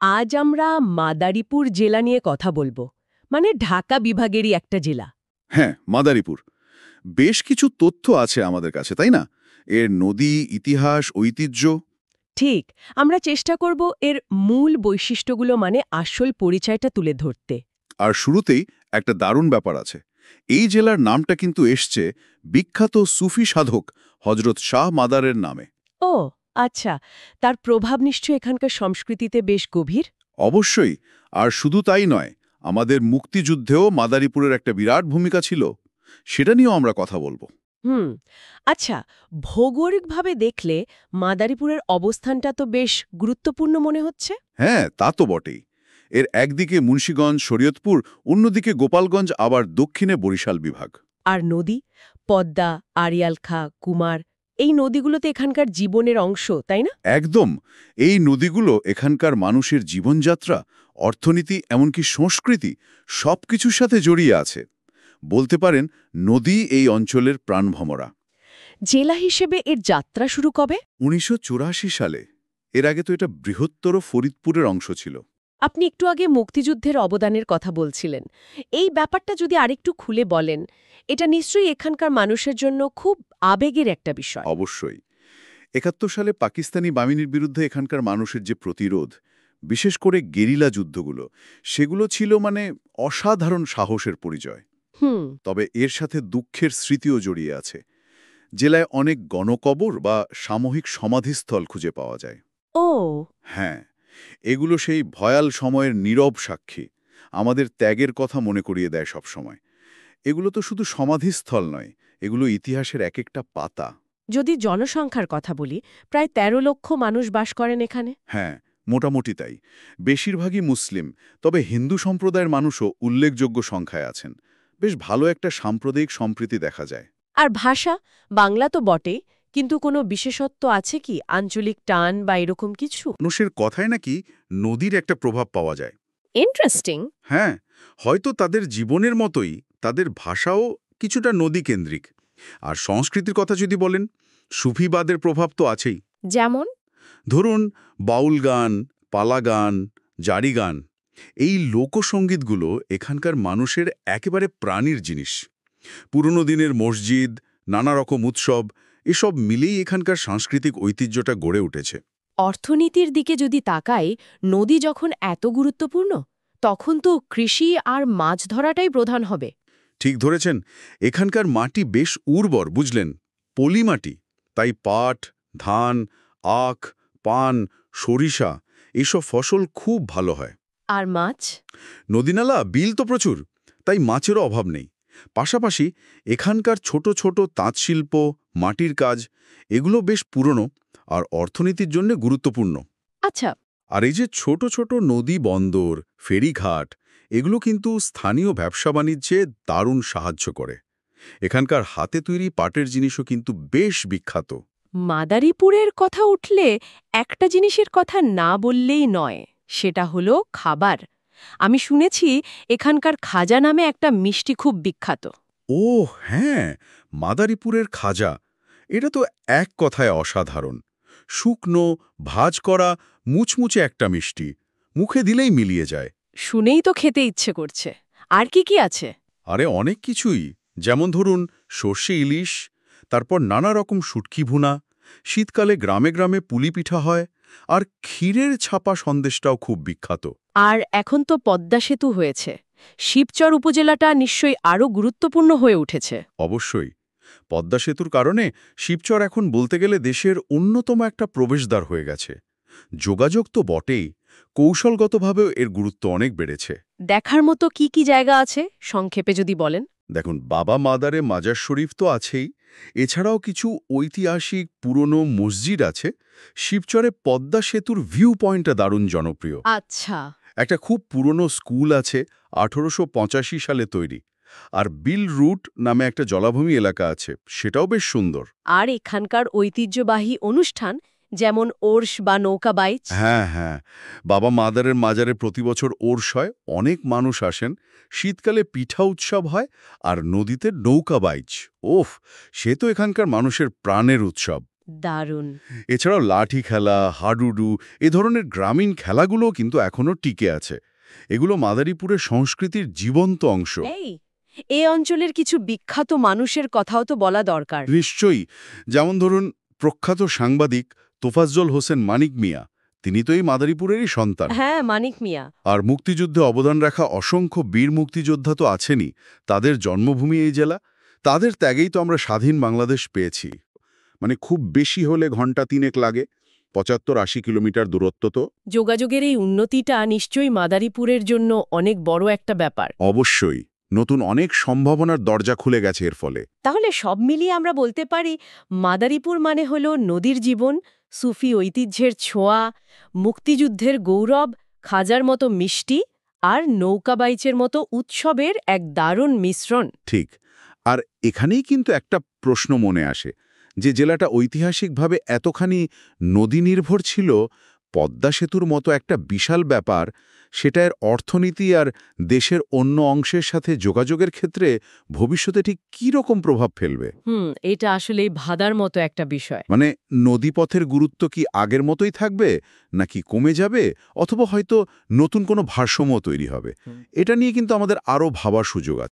আজ আমরা মাদারীপুর জেলা নিয়ে কথা বলবো, মানে ঢাকা বিভাগেরই একটা জেলা। হ্যাঁ, মাদারীপুর। বেশ কিছু তথ্য আছে আমাদের কাছে, তাই না? এর নদী, ইতিহাস, ঐতিহ্য। ঠিক, আমরা চেষ্টা করব এর মূল বৈশিষ্ট্যগুলো, মানে আসল পরিচয়টা তুলে ধরতে। আর শুরুতেই একটা দারুণ ব্যাপার আছে। এই জেলার নামটা কিন্তু এসছে বিখ্যাত সুফি সাধক হজরত শাহ মাদারের নামে। ও আচ্ছা, তার প্রভাব নিশ্চয়ই এখানকার সংস্কৃতিতে বেশ গভীর। অবশ্যই। আর শুধু তাই নয়, আমাদের মুক্তিযুদ্ধেও মাদারীপুরের একটা বিরাট ভূমিকা ছিল। সেটা নিয়েও আমরা কথা বলবো। হুম। আচ্ছা, ভৌগোলিকভাবে দেখলে মাদারীপুরের অবস্থানটা তো বেশ গুরুত্বপূর্ণ মনে হচ্ছে। হ্যাঁ, তা তো বটেই। এর একদিকে মুন্সিগঞ্জ, শরীয়তপুর, অন্যদিকে গোপালগঞ্জ, আবার দক্ষিণে বরিশাল বিভাগ। আর নদী, পদ্মা, আড়িয়াল খাঁ, কুমার, এই নদীগুলোতে এখানকার জীবনের অংশ, তাই না? একদম। এই নদীগুলো এখানকার মানুষের জীবনযাত্রা, অর্থনীতি, এমনকি সংস্কৃতি সবকিছুর সাথে জড়িয়ে আছে। বলতে পারেন নদী এই অঞ্চলের প্রাণভমরা। জেলা হিসেবে এর যাত্রা শুরু কবে? ১৯৮৪ সালে। এর আগে তো এটা বৃহত্তর ফরিদপুরের অংশ ছিল। আপনি একটু আগে মুক্তিযুদ্ধের অবদানের কথা বলছিলেন। এই ব্যাপারটা যদি আরেকটু খুলে বলেন, এটা নিশ্চয়ই এখানকার মানুষের জন্য খুব আবেগের একটা বিষয়। অবশ্যই। ৭১ সালে পাকিস্তানি বাহিনীর বিরুদ্ধে এখানকার মানুষের যে প্রতিরোধ, বিশেষ করে গেরিলা যুদ্ধগুলো, সেগুলো ছিল মানে অসাধারণ সাহসের পরিচয়। হুম। তবে এর সাথে দুঃখের স্মৃতিও জড়িয়ে আছে। জেলায় অনেক গণকবর বা সামূহিক সমাধিস্থল খুঁজে পাওয়া যায়। ও। হ্যাঁ, এগুলো সেই ভয়াল সময়ের নীরব সাক্ষী, আমাদের ত্যাগের কথা মনে করিয়ে দেয় সবসময়। এগুলো তো শুধু সমাধিস্থল নয়, এগুলো ইতিহাসের এক একটা পাতা। যদি জনসংখ্যার কথা বলি, প্রায় ১৩ লক্ষ মানুষ বাস করেন এখানে। হ্যাঁ, মোটামুটি তাই। বেশিরভাগই মুসলিম, তবে হিন্দু সম্প্রদায়ের মানুষও উল্লেখযোগ্য সংখ্যায় আছেন। বেশ ভালো একটা সাম্প্রদায়িক সম্প্রীতি দেখা যায়। আর ভাষা, বাংলা তো বটেই, কিন্তু কোনো বিশেষত্ব আছে কি, আঞ্চলিক টান বা এরকম কিছু? মানুষের কথায় নাকি নদীর একটা প্রভাব পাওয়া যায়। ইন্টারেস্টিং। হ্যাঁ, হয়তো তাদের জীবনের মতোই তাদের ভাষাও কিছুটা নদীকেন্দ্রিক। আর সংস্কৃতির কথা যদি বলেন, সুফিবাদের প্রভাব তো আছেই। যেমন? ধরুন, বাউল গান, পালা গান, জারি গান, এই লোকসঙ্গীতগুলো এখানকার মানুষের একেবারে প্রাণীর জিনিস। পুরনো দিনের মসজিদ, নানা রকম উৎসব, এসব মিলেই এখানকার সাংস্কৃতিক ঐতিহ্যটা গড়ে উঠেছে। অর্থনীতির দিকে যদি তাকাই, নদী যখন এত গুরুত্বপূর্ণ, তখন তো কৃষি আর মাছ ধরাটাই প্রধান হবে। ঠিক ধরেছেন। এখানকার মাটি বেশ উর্বর, বুঝলেন, পলি মাটি। তাই পাট, ধান, আখ, পান, সরিষা এইসব ফসল খুব ভালো হয়। আর মাছ? নদীনালা, বিল তো প্রচুর, তাই মাছেরও অভাব নেই। পাশাপাশি এখানকার ছোট ছোট তাঁতশিল্প, মাটির কাজ, এগুলো বেশ পুরনো আর অর্থনীতির জন্য গুরুত্বপূর্ণ। আচ্ছা। আর এই যে ছোট ছোট নদী বন্দর, ফেরিঘাট, এগুলো কিন্তু স্থানীয় ব্যবসা বাণিজ্যে দারুণ সাহায্য করে। এখানকার হাতে তৈরি পাটের জিনিসও কিন্তু বেশ বিখ্যাত। মাদারীপুরের কথা উঠলে একটা জিনিসের কথা না বললেই নয়, সেটা হলো খাবার। আমি শুনেছি এখানকার খাজা নামে একটা মিষ্টি খুব বিখ্যাত। ও হ্যাঁ, মাদারীপুরের খাজা, এটা তো এক কথায় অসাধারণ। শুকনো, ভাজ করা, মুচমুচে একটা মিষ্টি, মুখে দিলেই মিলিয়ে যায়। শুনেই তো খেতে ইচ্ছে করছে। আর কি কি আছে? আরে অনেক কিছুই। যেমন ধরুন, সর্ষে ইলিশ, তারপর নানা রকম শুটকি ভুনা, শীতকালে গ্রামে গ্রামে পুলি পিঠা হয়, আর ক্ষীরের ছাপা সন্দেশটাও খুব বিখ্যাত। আর এখন তো পদ্মা সেতু হয়েছে, শিবচর উপজেলাটা নিশ্চয়ই আরও গুরুত্বপূর্ণ হয়ে উঠেছে। অবশ্যই। পদ্মা সেতুর কারণে শিবচর এখন বলতে গেলে দেশের অন্যতম একটা প্রবেশদ্বার হয়ে গেছে। যোগাযোগ তো বটেই, কৌশলগতভাবেও এর গুরুত্ব অনেক বেড়েছে। দেখার মতো কি কি জায়গা আছে, সংক্ষেপে যদি বলেন? দেখুন, বাবা মাদারে মাজার শরীফ তো আছেই, এছাড়াও কিছু ঐতিহাসিক পুরনো মসজিদ আছে। শিবচরে পদ্মা সেতুর ভিউ পয়েন্টটা দারুণ জনপ্রিয়। আচ্ছা। একটা খুব পুরনো স্কুল আছে, ১৮৮৫ সালে তৈরি। আর বিল রুট নামে একটা জলাভূমি এলাকা আছে, সেটাও বেশ সুন্দর। আর এখানকার ঐতিহ্যবাহী অনুষ্ঠান, যেমন ওরস বা নৌকা বাইচ? হ্যাঁ, হ্যাঁ, বাবা মাদারের মাজারে প্রতিবছর ওরস হয়, অনেক মানুষ আসেন। শীতকালে পিঠা উৎসব হয়, আর নদীতে নৌকা বাইচ, ওফ, সে তো এখানকার মানুষের প্রাণের উৎসব। দারুণ। এছাড়াও লাঠি খেলা, হাডুডু এ ধরনের গ্রামীণ খেলাগুলোও কিন্তু এখনও টিকে আছে। এগুলো মাদারীপুরের সংস্কৃতির জীবন্ত অংশ। এই অঞ্চলের কিছু বিখ্যাত মানুষের কথাও তো বলা দরকার। নিশ্চয়ই। যেমন ধরুন, প্রখ্যাত সাংবাদিক তোফাজ্জল হোসেন মানিক মিয়া, তিনি তো এই মাদারীপুরেরই সন্তান। হ্যাঁ, মানিক মিয়া। আর মুক্তিযুদ্ধে অবদান রাখা অসংখ্য বীর মুক্তিযোদ্ধা তো আছেনই, তাদের জন্মভূমি এই জেলা। তাদের ত্যাগেই তো আমরা স্বাধীন বাংলাদেশ পেয়েছি। মানে খুব বেশি হলে ঘন্টা 3 লাগে, 75-80 কিলোমিটার দূরত্ব তো। যোগাযোগের এই উন্নতিটা নিশ্চয়ই মাদারীপুরের জন্য অনেক বড় একটা ব্যাপার। অবশ্যই নতুন অনেক সম্ভাবনার দরজা খুলে গেছে এর ফলে। তাহলে সব মিলিয়ে আমরা বলতে পারি মাদারীপুর মানে হলো নদীর জীবন, সুফি ঐতিহ্যের ছোঁয়া, মুক্তিযুদ্ধের গৌরব, খাজার মতো মিষ্টি আর নৌকাবাইচের মতো উৎসবের এক দারুণ মিশ্রণ। ঠিক। আর এখানেই কিন্তু একটা প্রশ্ন মনে আসে, যে জেলাটা ঐতিহাসিকভাবে এতখানি নদী নির্ভর ছিল, পদ্মা সেতুর মতো একটা বিশাল ব্যাপার, সেটা এর অর্থনীতি আর দেশের অন্য অংশের সাথে যোগাযোগের ক্ষেত্রে ভবিষ্যতে ঠিক কী রকম প্রভাব ফেলবে? এটা আসলেই ভাদার মতো একটা বিষয়। মানে নদীপথের গুরুত্ব কি আগের মতোই থাকবে, নাকি কমে যাবে, অথবা হয়তো নতুন কোনো ভারসাম্য তৈরি হবে? এটা নিয়ে কিন্তু আমাদের আরও ভাবার সুযোগ আছে।